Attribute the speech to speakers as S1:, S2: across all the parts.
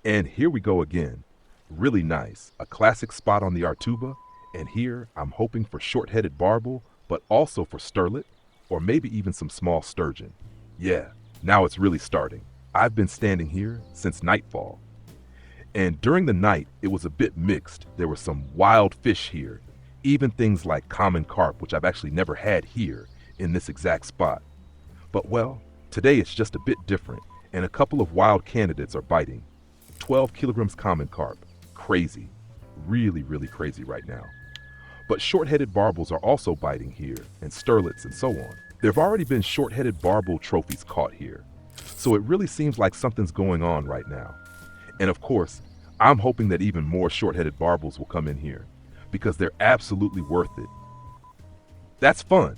S1: And here we go again. Really nice. A classic spot on the Artuba. And here I'm hoping for short-headed barbel, but also for sterlet, or maybe even some small sturgeon. Yeah, now it's really starting. I've been standing here since nightfall. And during the night, it was a bit mixed. There were some wild fish here, even things like common carp, which I've actually never had here in this exact spot. But well, today it's just a bit different, and a couple of wild candidates are biting. 12 kilograms common carp. Crazy. Really, really crazy right now. But short-headed barbels are also biting here, and sterlets and so on. There have already been short-headed barbel trophies caught here, so it really seems like something's going on right now. And of course, I'm hoping that even more short-headed barbels will come in here, because they're absolutely worth it. That's fun.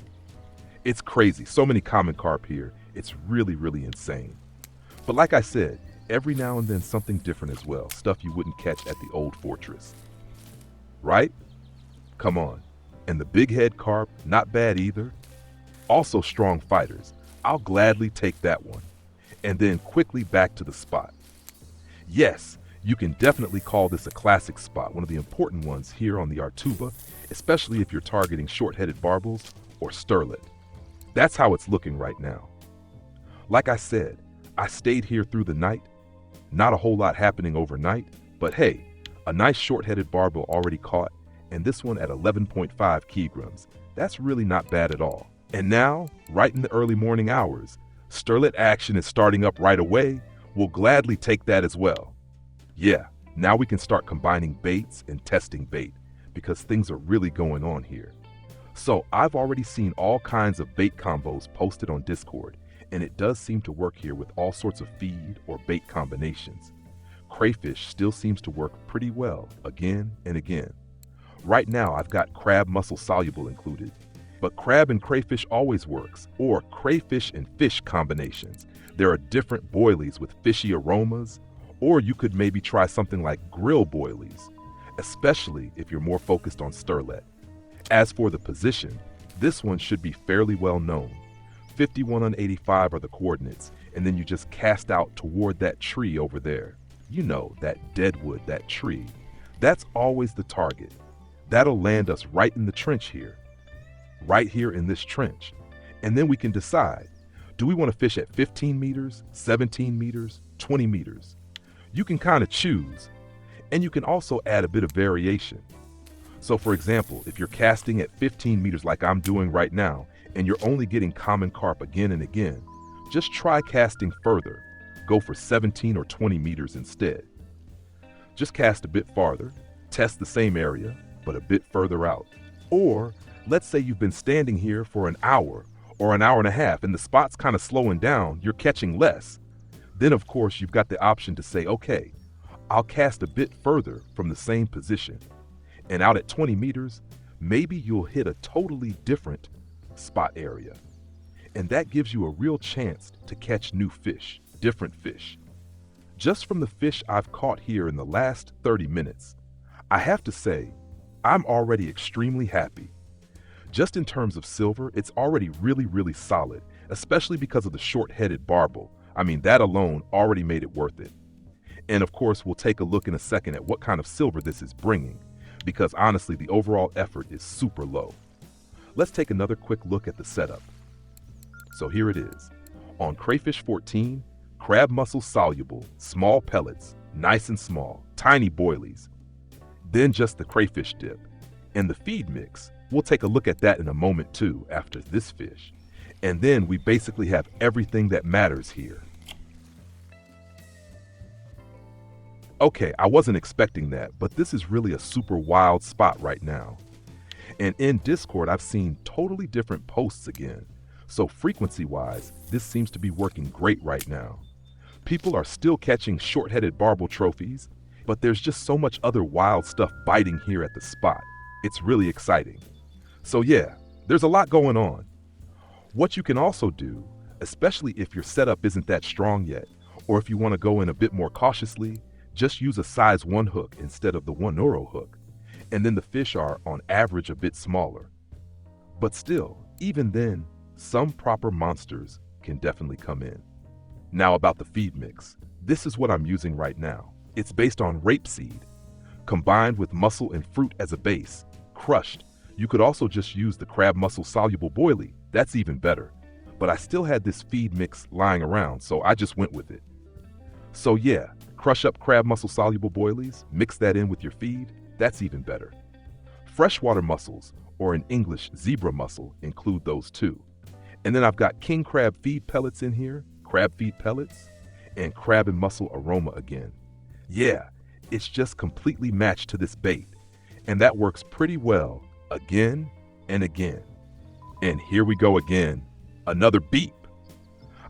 S1: It's crazy, so many common carp here. It's really, really insane. But like I said, every now and then something different as well, stuff you wouldn't catch at the old fortress. Right? Come on. And the big head carp, not bad either. Also strong fighters. I'll gladly take that one. And then quickly back to the spot. Yes, you can definitely call this a classic spot, one of the important ones here on the Artuba, especially if you're targeting short-headed barbels or sterlet. That's how it's looking right now. Like I said, I stayed here through the night. Not a whole lot happening overnight, but hey, a nice short-headed barbel already caught, and this one at 11.5 kilograms. That's really not bad at all. And now, right in the early morning hours, sterlet action is starting up right away. We'll gladly take that as well. Yeah, now we can start combining baits and testing bait, because things are really going on here. So I've already seen all kinds of bait combos posted on Discord, and it does seem to work here with all sorts of feed or bait combinations. Crayfish still seems to work pretty well again and again. Right now I've got crab mussel soluble included, but crab and crayfish always works, or crayfish and fish combinations. There are different boilies with fishy aromas, or you could maybe try something like grill boilies, especially if you're more focused on sterlet. As for the position, this one should be fairly well known. 51 on 85 are the coordinates, and then you just cast out toward that tree over there. You know, that deadwood, that tree. That's always the target. That'll land us right in the trench here. Right here in this trench. And then we can decide, do we want to fish at 15 meters, 17 meters, 20 meters? You can kind of choose, and you can also add a bit of variation. So for example, if you're casting at 15 meters like I'm doing right now, and you're only getting common carp again and again, just try casting further. Go for 17 or 20 meters instead. Just cast a bit farther, test the same area, but a bit further out. Or let's say you've been standing here for an hour or an hour and a half and the spot's kind of slowing down, you're catching less. Then of course you've got the option to say, okay, I'll cast a bit further from the same position. And out at 20 meters, maybe you'll hit a totally different spot area. And that gives you a real chance to catch new fish, different fish. Just from the fish I've caught here in the last 30 minutes, I have to say, I'm already extremely happy. Just in terms of silver, it's already really, really solid, especially because of the short-headed barbel. I mean, that alone already made it worth it. And of course, we'll take a look in a second at what kind of silver this is bringing, because honestly, the overall effort is super low. Let's take another quick look at the setup. So here it is. On crayfish 14, crab mussel soluble, small pellets, nice and small, tiny boilies. Then just the crayfish dip. And the feed mix, we'll take a look at that in a moment too after this fish. And then we basically have everything that matters here. Okay, I wasn't expecting that, but this is really a super wild spot right now. And in Discord, I've seen totally different posts again. So frequency-wise, this seems to be working great right now. People are still catching short-headed barbel trophies, but there's just so much other wild stuff biting here at the spot. It's really exciting. So yeah, there's a lot going on. What you can also do, especially if your setup isn't that strong yet, or if you want to go in a bit more cautiously, just use a size 1 hook instead of the 1 euro hook. And then the fish are, on average, a bit smaller. But still, even then, some proper monsters can definitely come in. Now about the feed mix. This is what I'm using right now. It's based on rapeseed, combined with mussel and fruit as a base, crushed. You could also just use the crab mussel soluble boilie, that's even better. But I still had this feed mix lying around, so I just went with it. So yeah, crush up crab mussel soluble boilies, mix that in with your feed, that's even better. Freshwater mussels, or in English zebra mussel, include those too. And then I've got king crab feed pellets in here, crab feed pellets, and crab and mussel aroma again. Yeah, it's just completely matched to this bait, and that works pretty well again and again. And here we go again, another beep.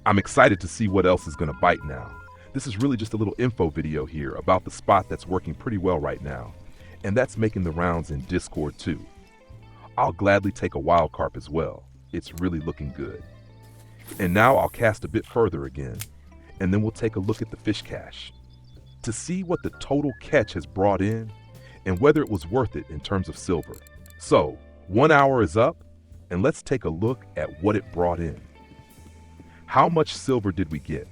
S1: I'm excited to see what else is gonna bite now. This is really just a little info video here about the spot that's working pretty well right now, and that's making the rounds in Discord too. I'll gladly take a wild carp as well. It's really looking good. And now I'll cast a bit further again, and then we'll take a look at the fish cache to see what the total catch has brought in and whether it was worth it in terms of silver. So 1 hour is up, and let's take a look at what it brought in. How much silver did we get?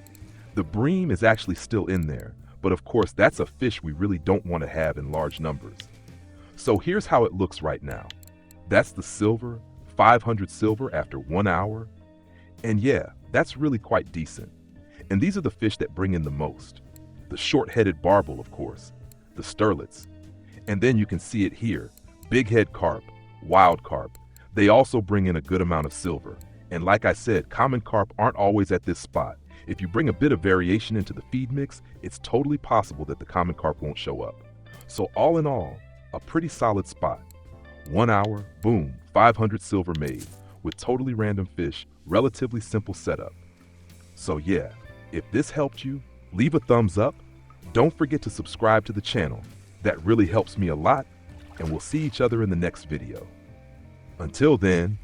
S1: The bream is actually still in there, but of course that's a fish we really don't want to have in large numbers. So here's how it looks right now. That's the silver, 500 silver after 1 hour. And yeah, that's really quite decent. And these are the fish that bring in the most. The short-headed barbel, of course, the sterlets. And then you can see it here, big head carp, wild carp. They also bring in a good amount of silver. And like I said, common carp aren't always at this spot. If you bring a bit of variation into the feed mix, it's totally possible that the common carp won't show up. So all in all, a pretty solid spot. 1 hour, boom, 500 silver made, with totally random fish, relatively simple setup. So yeah, if this helped you, leave a thumbs up. Don't forget to subscribe to the channel. That really helps me a lot, and we'll see each other in the next video. Until then,